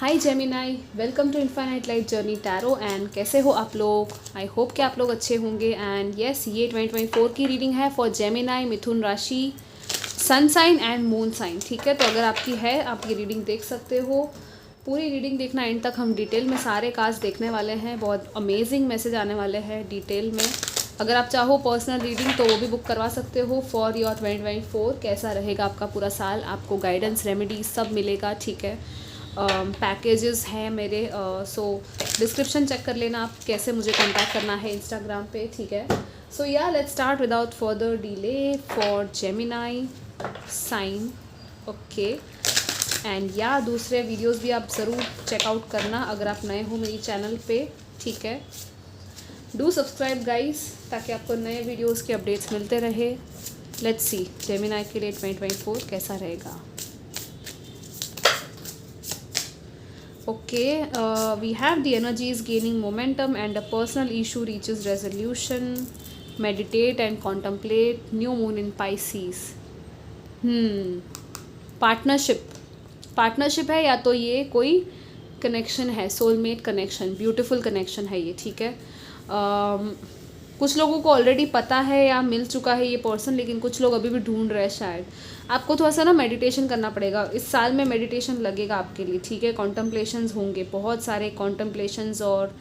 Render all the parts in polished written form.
Hi Gemini, welcome to infinite light journey tarot. And कैसे हो आप लोग? आई होप कि आप लोग अच्छे होंगे। एंड यस, ये 2024 की रीडिंग है फॉर जेमिनाई, मिथुन राशि, sun sign and moon sign. ठीक है, तो अगर आपकी है आप ये रीडिंग देख सकते हो। पूरी रीडिंग देखना एंड तक, हम डिटेल में सारे कार्ड्स देखने वाले हैं। बहुत अमेजिंग मैसेज आने वाले हैं डिटेल में। अगर आप चाहो पर्सनल रीडिंग तो वो भी बुक करवा सकते हो फॉर योर 2024। कैसा रहेगा आपका पूरा साल, आपको गाइडेंस, रेमेडी सब मिलेगा। ठीक है, पैकेजेस हैं मेरे, सो डिस्क्रिप्शन चेक कर लेना आप कैसे मुझे कांटेक्ट करना है इंस्टाग्राम पे। ठीक है, सो या let's start without further delay for Gemini sign. Okay, and या दूसरे वीडियोस भी आप ज़रूर चेकआउट करना अगर आप नए हो मेरी चैनल पे। ठीक है, डू सब्सक्राइब गाइस ताकि आपको नए वीडियोस के अपडेट्स मिलते रहे। लेट्स सी जेमिनाई के लिए 2024 कैसा रहेगा। Okay, we have the energies gaining momentum and a personal issue reaches resolution. Meditate and contemplate. New moon in Pisces. Partnership है, या तो ये कोई कनेक्शन है, सोलमेट कनेक्शन, ब्यूटीफुल कनेक्शन है ये। ठीक है, कुछ लोगों को ऑलरेडी पता है या मिल चुका है ये पर्सन, लेकिन कुछ लोग अभी भी ढूंढ रहे हैं। शायद आपको थोड़ा सा ना मेडिटेशन करना पड़ेगा इस साल में। मेडिटेशन लगेगा आपके लिए। ठीक है, कॉन्टम्पलेशंस होंगे, बहुत सारे कॉन्टम्पलेशंस, और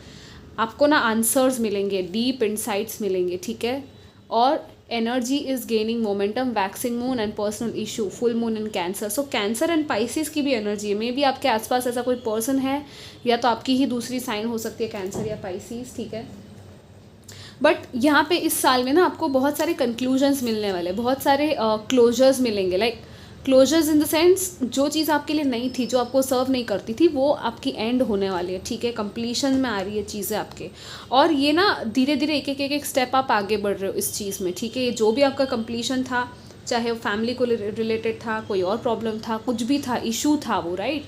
आपको ना आंसर्स मिलेंगे, डीप इंसाइट्स मिलेंगे। ठीक है, और energy is gaining momentum, waxing moon and personal issue, full moon in cancer. So cancer and Pisces की भी एनर्जी है। मे बी आपके आसपास ऐसा कोई पर्सन है, या तो आपकी ही दूसरी साइन हो सकती है, कैंसर या पाइसिस। ठीक है, बट यहाँ पे इस साल में ना आपको बहुत सारे कंक्लूजन्स मिलने वाले, बहुत सारे क्लोजर्स मिलेंगे। Like closures in the sense, जो चीज़ आपके लिए नहीं थी, जो आपको सर्व नहीं करती थी, वो आपकी एंड होने वाली है। ठीक है, कंप्लीशन में आ रही है चीज़ें आपके, और ये ना धीरे धीरे एक स्टेप आप आगे बढ़ रहे हो इस चीज़ में। ठीक है, ये जो भी आपका कंप्लीशन था, चाहे वो फैमिली को रिलेटेड था, कोई और प्रॉब्लम था, कुछ भी था, इशू था वो, राइट,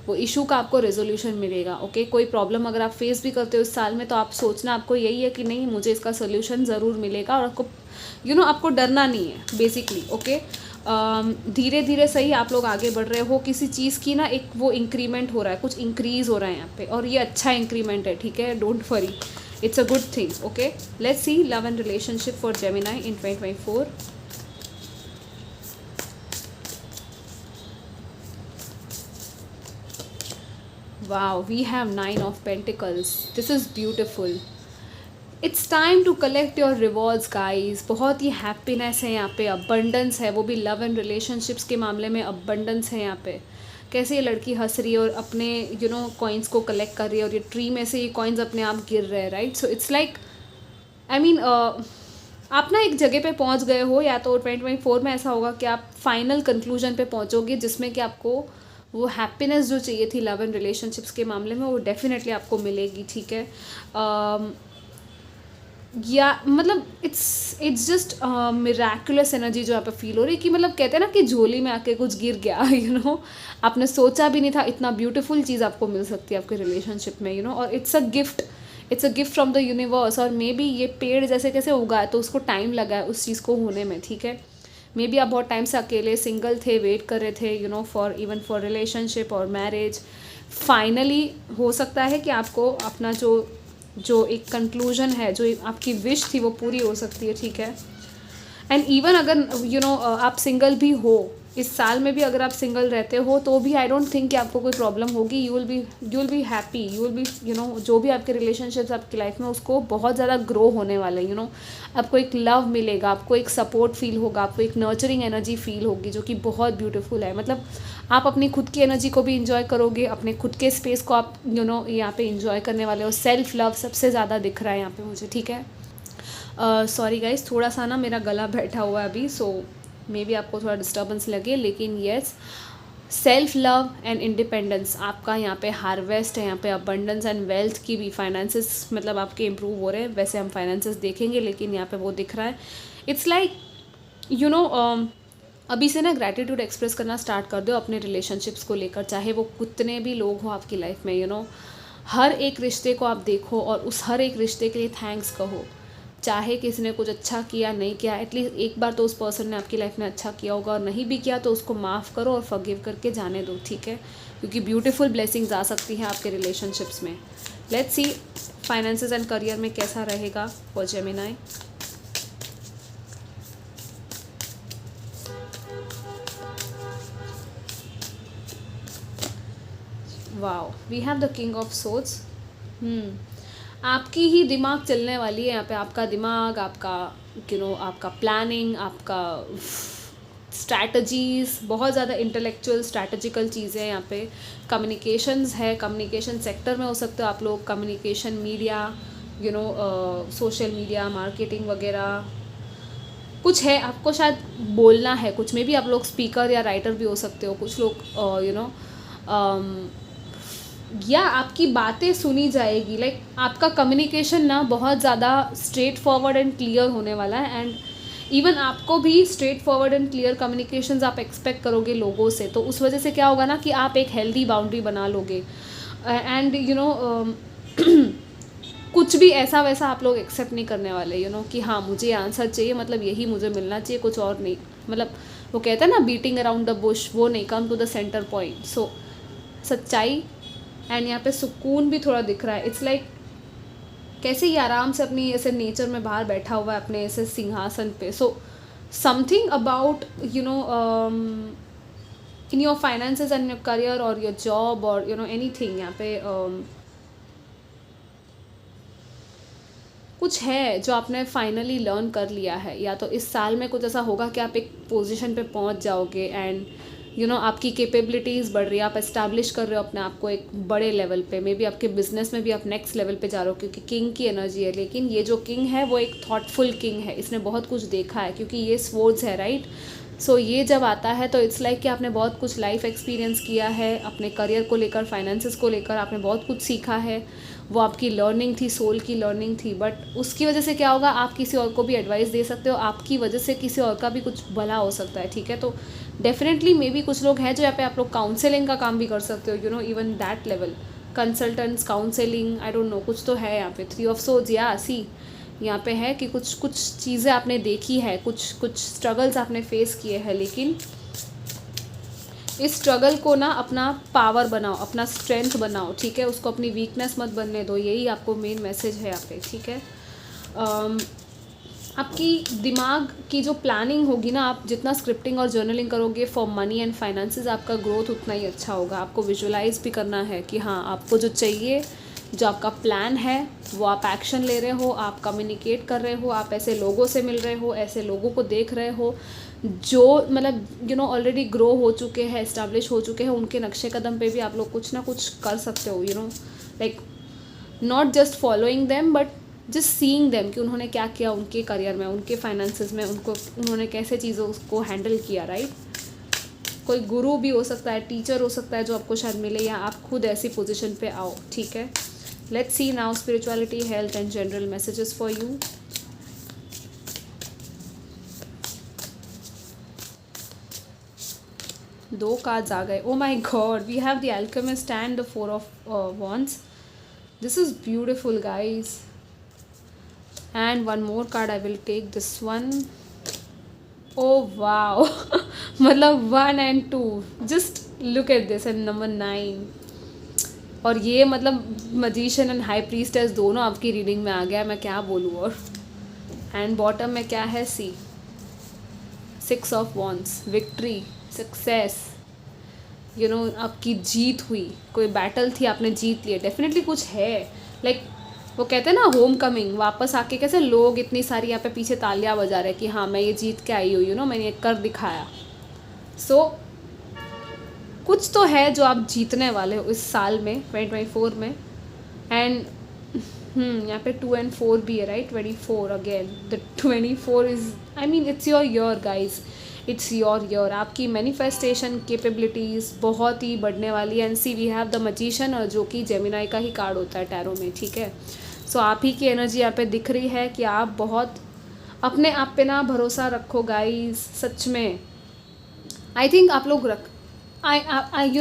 वो इशू का आपको रेजोल्यूशन मिलेगा। ओके, कोई प्रॉब्लम अगर आप फेस भी करते हो इस साल में, तो आप सोचना आपको यही है कि नहीं, मुझे इसका सोल्यूशन ज़रूर मिलेगा, और आपको आपको डरना नहीं है बेसिकली। ओके, धीरे धीरे सही आप लोग आगे बढ़ रहे हो। किसी चीज़ की ना एक वो इंक्रीमेंट हो रहा है, कुछ इंक्रीज़ हो रहा है यहाँ पे, और ये अच्छा इंक्रीमेंट है। ठीक है, don't worry, it's a good thing. Okay, let's see love and relationship for Gemini in 2024। Wow, we have 9 of Pentacles. This is beautiful. It's time to collect your rewards, guys. बहुत ही happiness है यहाँ पे, abundance है, वो भी love and relationships के मामले में अबंडेंस है यहाँ पे। कैसे ये लड़की हंस रही है और अपने कॉइन्स को कलेक्ट कर रही है, और ये ट्री में से ये कॉइन्स अपने आप गिर रहे हैं, right. So it's like, I mean, आप ना एक जगह पे पहुँच गए हो, या तो 2024 में ऐसा होगा कि आप फाइनल कंक्लूजन पे पहुँचोगे, जिसमें कि आपको वो हैप्पीनेस जो चाहिए थी लव एंड रिलेशनशिप्स के मामले में, वो डेफिनेटली आपको मिलेगी। ठीक है, या मतलब इट्स जस्ट मिराकुलस एनर्जी जो यहाँ पे फील हो रही है, कि मतलब कहते हैं ना कि झोली में आके कुछ गिर गया, आपने सोचा भी नहीं था इतना ब्यूटीफुल चीज़ आपको मिल सकती है आपके रिलेशनशिप में, और it's a gift from the universe. और मे बी ये पेड़ जैसे कैसे उगा है, तो उसको टाइम लगा है उस चीज़ को होने में। ठीक है, मे बी आप बहुत टाइम से अकेले सिंगल थे, वेट कर रहे थे फॉर इवन फॉर रिलेशनशिप और मैरिज। फाइनली हो सकता है कि आपको अपना जो एक कंक्लूजन है, जो आपकी विश थी, वो पूरी हो सकती है। ठीक है, एंड इवन अगर आप सिंगल भी हो इस साल में भी, अगर आप सिंगल रहते हो तो भी आई डोंट थिंक कि आपको कोई प्रॉब्लम होगी। You will be happy, you will be जो भी आपके रिलेशनशिप्स आपकी लाइफ में, उसको बहुत ज़्यादा ग्रो होने वाले हैं। आपको एक लव मिलेगा, आपको एक सपोर्ट फील होगा, आपको एक नर्चरिंग एनर्जी फील होगी, जो कि बहुत ब्यूटीफुल है। मतलब आप अपनी खुद की एनर्जी को भी इंजॉय करोगे, अपने खुद के स्पेस को आप यहाँ पे इंजॉय करने वाले हो। सेल्फ लव सबसे ज़्यादा दिख रहा है यहाँ पे मुझे। ठीक है, सॉरी गाइज, थोड़ा सा ना मेरा गला बैठा हुआ है अभी, सो मे बी आपको थोड़ा डिस्टर्बेंस लगे, लेकिन yes, self love and independence आपका यहाँ पे हार्वेस्ट है। यहाँ पे अबंडेंस एंड वेल्थ की भी, फाइनेंसेस मतलब आपके इम्प्रूव हो रहे हैं। वैसे हम फाइनेंसेस देखेंगे, लेकिन यहाँ पे वो दिख रहा है। इट्स लाइक अभी से ना ग्रैटिट्यूड एक्सप्रेस करना स्टार्ट कर दो अपने रिलेशनशिप्स को लेकर, चाहे वो कितने भी लोग हो आपकी लाइफ में। हर एक रिश्ते को आप देखो, और उस हर एक रिश्ते के लिए थैंक्स कहो। चाहे किसी ने कुछ अच्छा किया नहीं किया, एटलीस्ट एक बार तो उस पर्सन ने आपकी लाइफ में अच्छा किया होगा, और नहीं भी किया तो उसको माफ़ करो और फॉरगिव करके जाने दो। ठीक है, क्योंकि ब्यूटीफुल ब्लेसिंग्स आ सकती हैं आपके रिलेशनशिप्स में। Let's see finances and career में कैसा रहेगा for Gemini. Wow, we have the king of swords. आपकी ही दिमाग चलने वाली है यहाँ पे, आपका दिमाग, आपका आपका प्लानिंग, आपका स्ट्रैटेजीज, बहुत ज़्यादा इंटेलेक्चुअल स्ट्रैटेजिकल चीज़ें यहाँ पे। कम्युनिकेशंस है, कम्युनिकेशन सेक्टर में हो सकते हो आप लोग, communication, media, social media, marketing वगैरह कुछ है, आपको शायद बोलना है कुछ में भी। आप लोग स्पीकर या राइटर भी हो सकते हो, कुछ लोग या आपकी बातें सुनी जाएगी। लाइक आपका कम्युनिकेशन ना बहुत ज़्यादा स्ट्रेट फॉरवर्ड एंड क्लियर होने वाला है, एंड इवन आपको भी straight forward and clear communications आप एक्सपेक्ट करोगे लोगों से। तो उस वजह से क्या होगा ना कि आप एक हेल्दी बाउंड्री बना लोगे, एंड कुछ भी ऐसा वैसा आप लोग एक्सेप्ट नहीं करने वाले, कि हाँ मुझे आंसर चाहिए, मतलब यही मुझे मिलना चाहिए, कुछ और नहीं। मतलब वो कहते हैं ना बीटिंग अराउंड द बुश, वो नहीं, come to the centre point. So सच्चाई एंड यहाँ पे सुकून भी थोड़ा दिख रहा है। इट्स लाइक कैसे ये आराम से अपनी ऐसे नेचर में बाहर बैठा हुआ है अपने ऐसे सिंहासन पे। So something about in your finances and your career और योर जॉब और एनीथिंग, यहाँ पे कुछ है जो आपने फाइनली लर्न कर लिया है। या तो इस साल में कुछ ऐसा होगा कि आप एक पोजीशन पे पहुंच जाओगे, एंड आपकी कैपेबिलिटीज़ बढ़ रही है, आप एस्टैब्लिश कर रहे हो अपने आप को एक बड़े लेवल पे। मे बी आपके बिजनेस में भी आप नेक्स्ट लेवल पे जा रहे हो, क्योंकि किंग की एनर्जी है। लेकिन ये जो किंग है वो एक थॉटफुल किंग है, इसने बहुत कुछ देखा है, क्योंकि ये स्वर्ड्स है, राइट। सो ये जब आता है तो इट्स लाइक कि आपने बहुत कुछ लाइफ एक्सपीरियंस किया है अपने करियर को लेकर, फाइनेंसेस को लेकर, आपने बहुत कुछ सीखा है। वो आपकी लर्निंग थी, सोल की लर्निंग थी। बट उसकी वजह से क्या होगा, आप किसी और को भी एडवाइस दे सकते हो, आपकी वजह से किसी और का भी कुछ भला हो सकता है, ठीक है। तो डेफिनेटली मे बी कुछ लोग हैं जो यहाँ पे आप लोग काउंसलिंग का काम भी कर सकते हो, even that level, consultants, counselling, I don't know, कुछ तो है यहाँ पे। 3 ऑफ सोर्ड्स, या सी यहाँ पे है कि कुछ चीज़ें आपने देखी है, कुछ स्ट्रगल्स आपने फेस किए हैं, लेकिन इस स्ट्रगल को ना अपना पावर बनाओ, अपना स्ट्रेंथ बनाओ, ठीक है। उसको अपनी वीकनेस मत बनने दो, यही आपको मेन मैसेज है यहाँ पे, ठीक है। आपकी दिमाग की जो प्लानिंग होगी ना, आप जितना स्क्रिप्टिंग और जर्नलिंग करोगे फॉर मनी एंड फाइनेंसेस, आपका ग्रोथ उतना ही अच्छा होगा। आपको विजुअलाइज भी करना है कि हाँ आपको जो चाहिए, जो आपका प्लान है, वो आप एक्शन ले रहे हो, आप कम्युनिकेट कर रहे हो, आप ऐसे लोगों से मिल रहे हो, ऐसे लोगों को देख रहे हो जो मतलब ऑलरेडी ग्रो हो चुके हैं, एस्टैब्लिश हो चुके हैं। उनके नक्शे कदम पे भी आप लोग कुछ ना कुछ कर सकते हो, like not just following them but just seeing them कि उन्होंने क्या किया उनके करियर में, उनके फाइनेंसेस में, उन्होंने कैसे चीज़ों को हैंडल किया, राइट। कोई गुरु भी हो सकता है, टीचर हो सकता है जो आपको शायद मिले, या आप खुद ऐसी पोजीशन पे आओ, ठीक है। Let's see now spirituality, health and general messages for you. दो कार्ड्स आ गए, oh my god, we have the alchemist and the 4 of wands. This is beautiful, guys. And one more card, I will take this one. Oh wow. मतलब 1 and 2, just look at this, and number 9. और ये मतलब magician and high priestess दोनों आपकी reading में आ गया, मैं क्या बोलूँ। और एंड बॉटम में क्या है, सी 6 ऑफ wands, विक्ट्री, सक्सेस, आपकी जीत हुई, कोई बैटल थी आपने जीत लिया, डेफिनेटली कुछ है। लाइक वो कहते हैं ना होम कमिंग, वापस आके कैसे लोग इतनी सारी यहाँ पे पीछे तालियां बजा रहे हैं कि हाँ मैं ये जीत के आई हूँ, मैंने ये कर दिखाया। सो कुछ तो है जो आप जीतने वाले हो इस साल में 2024 में। एंड यहाँ पे 2 and 4 भी है, right. 24 again, the 24 is, I mean it's your year guys, it's your year. आपकी मैनिफेस्टेशन कैपेबिलिटीज़ बहुत ही बढ़ने वाली है। And see we have the magician, जो कि जेमिनी का ही कार्ड होता है टैरो में, ठीक है। सो आप ही की एनर्जी यहाँ पे दिख रही है कि आप बहुत अपने आप पे ना भरोसा रखो गाइज, सच में। आई थिंक आप लोग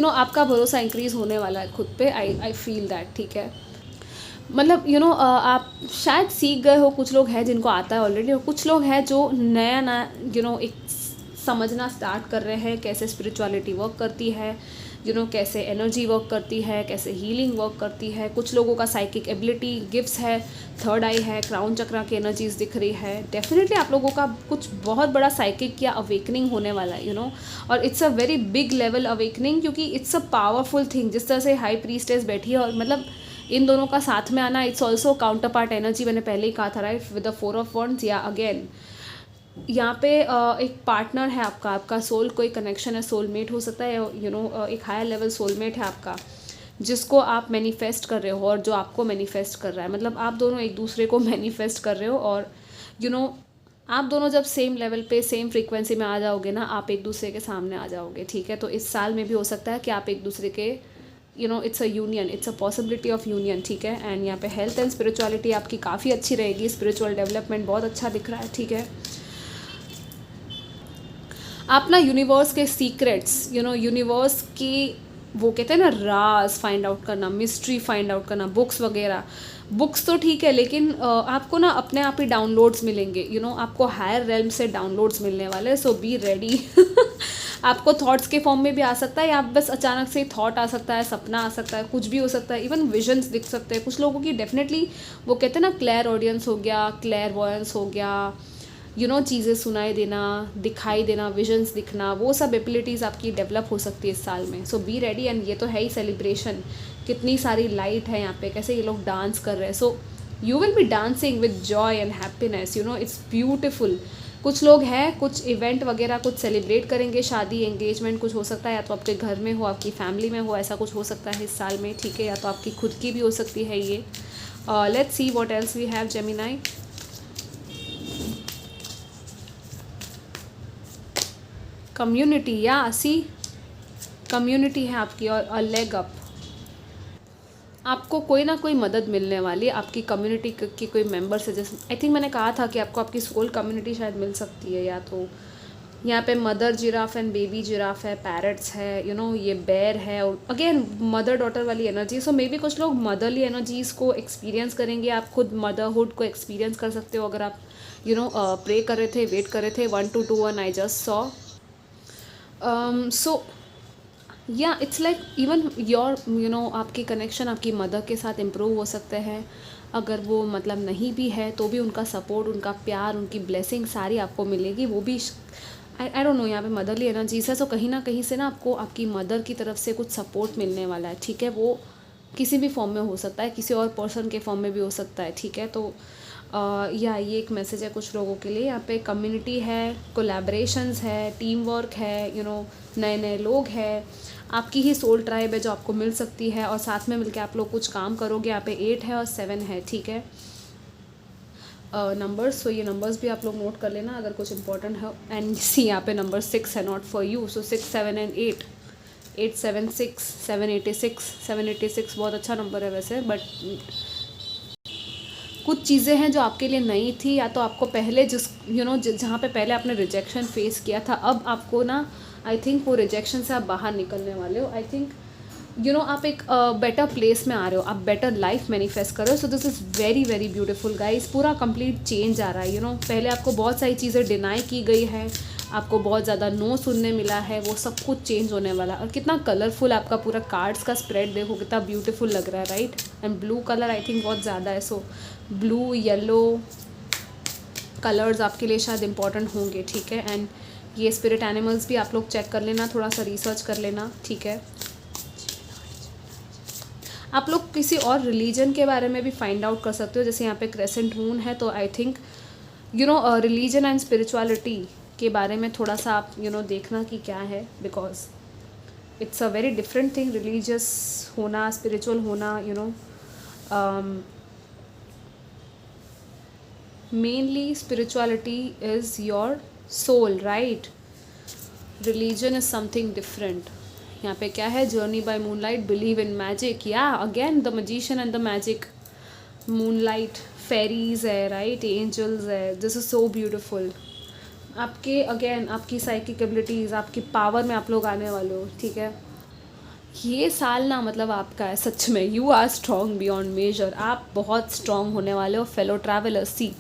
आपका भरोसा इंक्रीज़ होने वाला है खुद पे, आई फील दैट, ठीक है। मतलब आप शायद सीख गए हो, कुछ लोग हैं जिनको आता है ऑलरेडी, और कुछ लोग हैं जो नया एक समझना स्टार्ट कर रहे हैं कैसे स्पिरिचुअलिटी वर्क करती है, कैसे एनर्जी वर्क करती है, कैसे हीलिंग वर्क करती है। कुछ लोगों का साइकिक एबिलिटी गिफ्ट्स है, थर्ड आई है, क्राउन चक्रा की एनर्जीज दिख रही है। डेफिनेटली आप लोगों का कुछ बहुत बड़ा साइकिक या अवेकनिंग होने वाला है और it's a very big level awakening, क्योंकि इट्स अ पावरफुल थिंग। जिस तरह से हाई प्रीस्टेस बैठी है और मतलब इन दोनों का साथ में आना, it's also counter part energy, मैंने पहले ही कहा था right, with the 4 of wands. या अगेन यहाँ पे एक पार्टनर है आपका सोल, कोई कनेक्शन है, सोलमेट हो सकता है एक हायर लेवल सोलमेट है आपका, जिसको आप मैनिफेस्ट कर रहे हो और जो आपको मैनिफेस्ट कर रहा है। मतलब आप दोनों एक दूसरे को मैनिफेस्ट कर रहे हो और आप दोनों जब सेम लेवल पे सेम फ्रीक्वेंसी में आ जाओगे ना, आप एक दूसरे के सामने आ जाओगे, ठीक है। तो इस साल में भी हो सकता है कि आप एक दूसरे के it's a union, it's a possibility of union, ठीक है। एंड यहाँ पे हेल्थ एंड स्पिरिचुअलिटी आपकी काफ़ी अच्छी रहेगी, स्पिरिचुअल डेवलपमेंट बहुत अच्छा दिख रहा है, ठीक है। आप ना यूनिवर्स के सीक्रेट्स यूनिवर्स की वो कहते हैं ना राज फाइंड आउट करना, मिस्ट्री फाइंड आउट करना, बुक्स वगैरह। बुक्स तो ठीक है, लेकिन आपको ना अपने आप ही डाउनलोड्स मिलेंगे, आपको हायर रेल्म से डाउनलोड्स मिलने वाले, सो बी रेडी। आपको थॉट्स के फॉर्म में भी आ सकता है, या बस अचानक से थॉट आ सकता है, सपना आ सकता है, कुछ भी हो सकता है, इवन विजन्स दिख सकते हैं कुछ लोगों की। डेफिनेटली वो कहते हैं ना क्लेयर ऑडियंस हो गया, क्लेयर वॉयंस हो गया, चीज़ें सुनाई देना, दिखाई देना, विजन्स दिखना, वो सब एबिलिटीज़ आपकी डेवलप हो सकती है इस साल में। सो बी रेडी। एंड ये तो है ही सेलिब्रेशन, कितनी सारी लाइट है यहाँ पे, कैसे ये लोग डांस कर रहे हैं। So you will be dancing with Joy and happiness, it's beautiful. कुछ लोग हैं, कुछ इवेंट वगैरह कुछ सेलिब्रेट करेंगे, शादी एंगेजमेंट कुछ हो सकता है, या तो आपके घर में हो, आपकी फैमिली में हो, ऐसा कुछ हो सकता है इस साल में, ठीक है। या तो आपकी खुद की भी हो सकती है ये। Let's see what else we have Gemini. Community, या सी कम्युनिटी है आपकी और अ लेग अप। आपको कोई ना कोई मदद मिलने वाली है आपकी कम्युनिटी की कोई मेंबर से। जैसे आई थिंक मैंने कहा था कि आपको आपकी सोल कम्युनिटी शायद मिल सकती है, या तो यहाँ पे mother giraffe and baby giraffe है, पैरट्स है, ये बेयर है, और अगेन मदर डॉटर वाली एनर्जी। सो मे बी कुछ लोग मदरली एनर्जीज़ को एक्सपीरियंस करेंगे, आप खुद मदरहुड को एक्सपीरियंस कर सकते हो अगर आप प्रे कर रहे थे, वेट कर रहे थे। 1 2 2 1 I just saw. So yeah it's like even your आपकी कनेक्शन आपकी मदर के साथ इम्प्रूव हो सकते हैं। अगर वो मतलब नहीं भी है तो भी उनका सपोर्ट, उनका प्यार, उनकी ब्लेसिंग सारी आपको मिलेगी। वो भी आई डोंट नो, यहाँ पे मदरली एनर्जीज है, सो कहीं ना कहीं से ना आपको आपकी मदर की तरफ से कुछ सपोर्ट मिलने वाला है, ठीक है। वो किसी भी फॉर्म में हो सकता है, किसी और पर्सन के फॉर्म में भी हो सकता है, ठीक है। तो या ये एक मैसेज है कुछ लोगों के लिए। यहाँ पे कम्युनिटी है, कोलैबोरेशंस है, टीम वर्क है, नए नए लोग हैं, आपकी ही सोल ट्राइब है जो आपको मिल सकती है, और साथ में मिलके आप लोग कुछ काम करोगे। यहाँ पे 8 है और 7 है, ठीक है। नंबर्स, सो ये नंबर्स भी आप लोग नोट कर लेना अगर कुछ इंपॉर्टेंट है। एंड सी यहाँ पे नंबर 6 है, not for you. So 6 7 and 8 8 7 6 786 786 बहुत अच्छा नंबर है वैसे, बट कुछ चीज़ें हैं जो आपके लिए नई थी, या तो आपको पहले जिस जहाँ पे पहले आपने रिजेक्शन फेस किया था, अब आपको ना आई थिंक वो रिजेक्शन से आप बाहर निकलने वाले हो। आई थिंक आप एक बेटर प्लेस में आ रहे हो, आप बेटर लाइफ मैनिफेस्ट कर रहे हो। So this is very very beautiful guys. पूरा कंप्लीट चेंज आ रहा है। पहले आपको बहुत सारी चीज़ें डिनाई की गई है, आपको बहुत ज़्यादा नो सुनने मिला है, वो सब कुछ चेंज होने वाला है। और कितना कलरफुल आपका पूरा कार्ड्स का स्प्रेड देखो, कितना ब्यूटीफुल लग रहा है, right. And blue colour I think बहुत ज़्यादा है, सो ब्लू येलो कलर्स आपके लिए शायद इंपॉर्टेंट होंगे, ठीक है। एंड ये स्पिरिट एनिमल्स भी आप लोग चेक कर लेना, थोड़ा सा रिसर्च कर लेना, ठीक है। आप लोग किसी और रिलीजन के बारे में भी फाइंड आउट कर सकते हो, जैसे यहाँ पे क्रेसेंट मून है, तो I think religion and spirituality के बारे में थोड़ा सा आप देखना कि क्या है, because it's a very different thing religious होना, स्पिरिचुअल होना। Mainly spirituality is your soul, right. Religion is something different. यहाँ पे क्या है, journey by moonlight, believe in magic, या again the magician and the magic, moonlight, fairies है, right, angels है। This is so beautiful. आपके again आपकी psychic abilities, आपकी पावर में आप लोग आने वाले हो, ठीक है। ये साल ना मतलब आपका है सच में, you are strong beyond measure. आप बहुत स्ट्रॉन्ग होने वाले हो फेलो ट्रैवलर्स। सी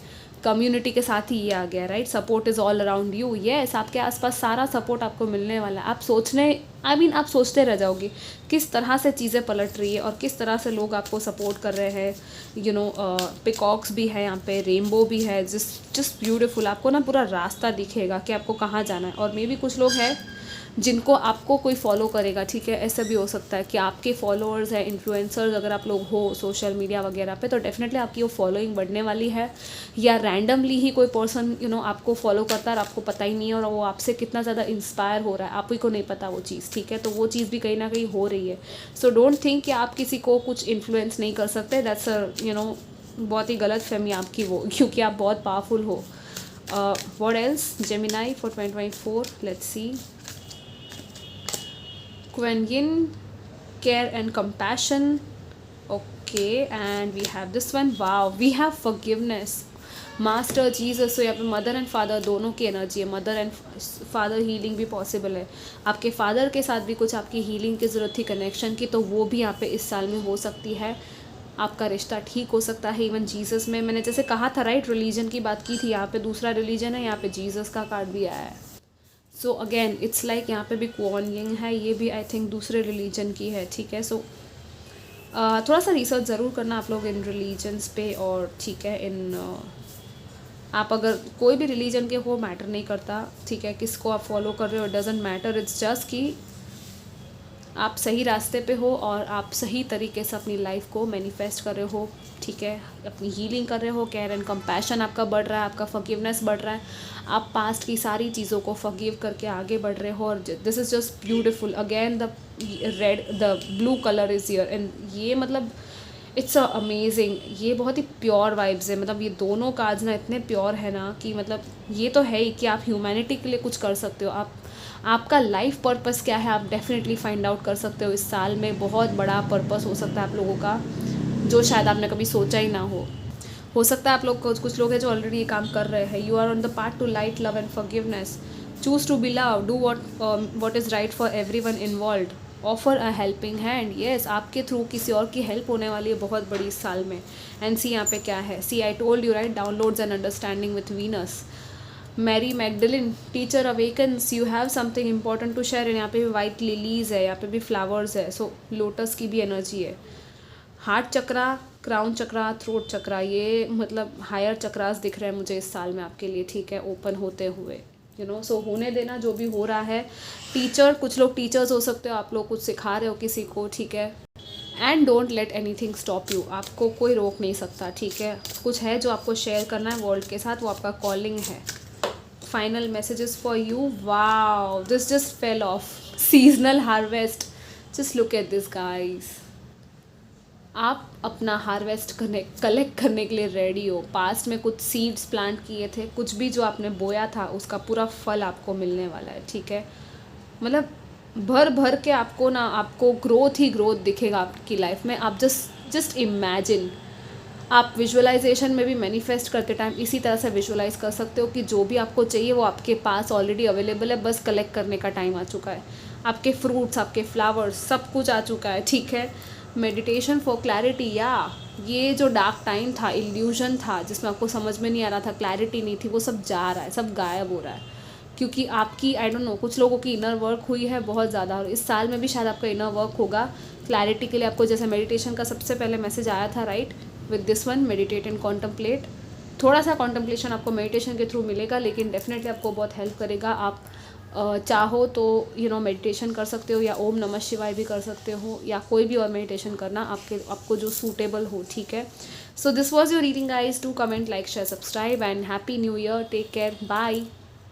कम्युनिटी के साथ ही ये आ गया, right. Support is all around you, yes, आपके आसपास सारा सपोर्ट आपको मिलने वाला है। आप आप सोचते रह जाओगे किस तरह से चीज़ें पलट रही है और किस तरह से लोग आपको सपोर्ट कर रहे हैं। पिकॉक्स भी है यहाँ पे, रेनबो भी है, जस्ट ब्यूटीफुल। आपको ना पूरा रास्ता दिखेगा कि आपको कहाँ जाना है। और मे भी कुछ लोग हैं जिनको आपको कोई फॉलो करेगा, ठीक है। ऐसा भी हो सकता है कि आपके फॉलोअर्स हैं, इन्फ्लुएंसर्स अगर आप लोग हो सोशल मीडिया वगैरह पे, तो डेफिनेटली आपकी वो फॉलोइंग बढ़ने वाली है। या रैंडमली ही कोई पर्सन आपको फॉलो करता है और आपको पता ही नहीं है, और वो आपसे कितना ज़्यादा इंस्पायर हो रहा है आप ही को नहीं पता वो चीज़, ठीक है। तो वो चीज़ भी कहीं ना कहीं हो रही है। सो डोंट थिंक कि आप किसी को कुछ इन्फ्लुएंस नहीं कर सकते। दैट्स बहुत ही गलत फहमी आपकी वो, क्योंकि आप बहुत पावरफुल हो। What else Gemini for 2024, let's see. Kuan Yin, care and compassion. Okay, and we have this one. Wow, we have forgiveness. Master Jesus. तो यहाँ पे मदर एंड फादर दोनों की एनर्जी है। मदर एंड फादर हीलिंग भी possible है। आपके father के साथ भी कुछ आपकी हीलिंग की ज़रूरत थी, कनेक्शन की, तो वो भी यहाँ पे इस साल में हो सकती है। आपका रिश्ता ठीक हो सकता है। इवन जीसस में मैंने जैसे कहा था, राइट, रिलीजन की बात की थी, यहाँ पे दूसरा रिलीजन है, यहाँ पे जीसस का कार्ड भी आया है। सो अगेन इट्स लाइक यहाँ पे भी कुआन यिंग है, ये भी आई थिंक दूसरे रिलीजन की है, ठीक है। सो थोड़ा सा रिसर्च ज़रूर करना आप लोग इन रिलीजन्स पे, और ठीक है आप अगर कोई भी रिलीजन के हो, मैटर नहीं करता, ठीक है, किसको आप फॉलो कर रहे हो, डजेंट मैटर। इट्स जस्ट कि आप सही रास्ते पे हो और आप सही तरीके से अपनी लाइफ को मैनिफेस्ट कर रहे हो, ठीक है, अपनी हीलिंग कर रहे हो। केयर एंड कंपैशन आपका बढ़ रहा है, आपका फॉरगिवनेस बढ़ रहा है, आप पास्ट की सारी चीज़ों को फॉरगिव करके आगे बढ़ रहे हो। और this is just beautiful. Again the blue colour is here, and ये मतलब इट्स अमेजिंग। ये बहुत ही प्योर वाइब्स है। मतलब ये दोनों कार्ड्स ना इतने प्योर है ना कि मतलब ये तो है ही कि आप ह्यूमैनिटी के लिए कुछ कर सकते हो। आपका लाइफ पर्पस क्या है आप डेफिनेटली फाइंड आउट कर सकते हो। इस साल में बहुत बड़ा पर्पस हो सकता है आप लोगों का, जो शायद आपने कभी सोचा ही ना हो सकता है आप लोग कुछ लोग हैं जो ऑलरेडी ये काम कर रहे हैं। You are on the path to light, love and forgiveness. Choose to be love, do what is right for everyone involved, offer a helping hand. Yes, आपके थ्रू किसी और की हेल्प होने वाली है बहुत बड़ी इस साल में। एंड सी यहाँ पे क्या है, see I told you, right, downloads and understanding with Venus. Mary Magdalene, teacher awakens, you have something important to share. यहाँ पे भी वाइट लिलीज है, यहाँ पे भी फ्लावर्स है। सो लोटस की भी एनर्जी है। हार्ट चक्रा, क्राउन चक्रा, थ्रोट चक्रा, ये मतलब हायर चक्रास दिख रहे हैं मुझे इस साल में आपके लिए, ठीक है, ओपन होते हुए। सो होने देना जो भी हो रहा है। टीचर, कुछ लोग टीचर्स हो सकते हो, आप लोग कुछ सिखा रहे हो किसी को, ठीक है। And don't let anything stop you, आपको कोई रोक नहीं सकता, ठीक है। कुछ है जो आपको शेयर करना है वर्ल्ड के साथ, वो आपका कॉलिंग है। Final messages for you. Wow, this just fell off, seasonal harvest. Just look at this guys. आप अपना हार्वेस्ट कलेक्ट करने के लिए रेडी हो। पास्ट में कुछ सीड्स प्लांट किए थे, कुछ भी जो आपने बोया था उसका पूरा फल आपको मिलने वाला है, ठीक है। मतलब भर भर के आपको ग्रोथ ही ग्रोथ दिखेगा आपकी लाइफ में। आप जस्ट इमेजिन, आप विजुअलाइजेशन में भी मैनिफेस्ट करते टाइम इसी तरह से विजुअलाइज कर सकते हो कि जो भी आपको चाहिए वो आपके पास ऑलरेडी अवेलेबल है, बस कलेक्ट करने का टाइम आ चुका है। आपके फ्रूट्स, आपके फ्लावर्स, सब कुछ आ चुका है, ठीक है। मेडिटेशन फॉर क्लैरिटी, या ये जो डार्क टाइम था, इल्यूजन था जिसमें आपको समझ में नहीं आ रहा था, क्लैरिटी नहीं थी, वो सब जा रहा है, सब गायब हो रहा है। क्योंकि आपकी आई डोंट नो, कुछ लोगों की इनर वर्क हुई है बहुत ज़्यादा, और इस साल में भी शायद आपका इनर वर्क होगा क्लैरिटी के लिए। आपको जैसे मेडिटेशन का सबसे पहले मैसेज आया था, right, with this one, meditate and contemplate. थोड़ा सा कॉन्टम्पलेशन आपको मेडिटेशन के थ्रू मिलेगा, लेकिन डेफिनेटली आपको बहुत हेल्प करेगा। आप चाहो तो मेडिटेशन कर सकते हो, या ओम नमः शिवाय भी कर सकते हो, या कोई भी और मेडिटेशन करना आपको जो सूटेबल हो, ठीक है। So this was your reading guys. Do comment, like, share, subscribe, and happy new year. Take care, bye.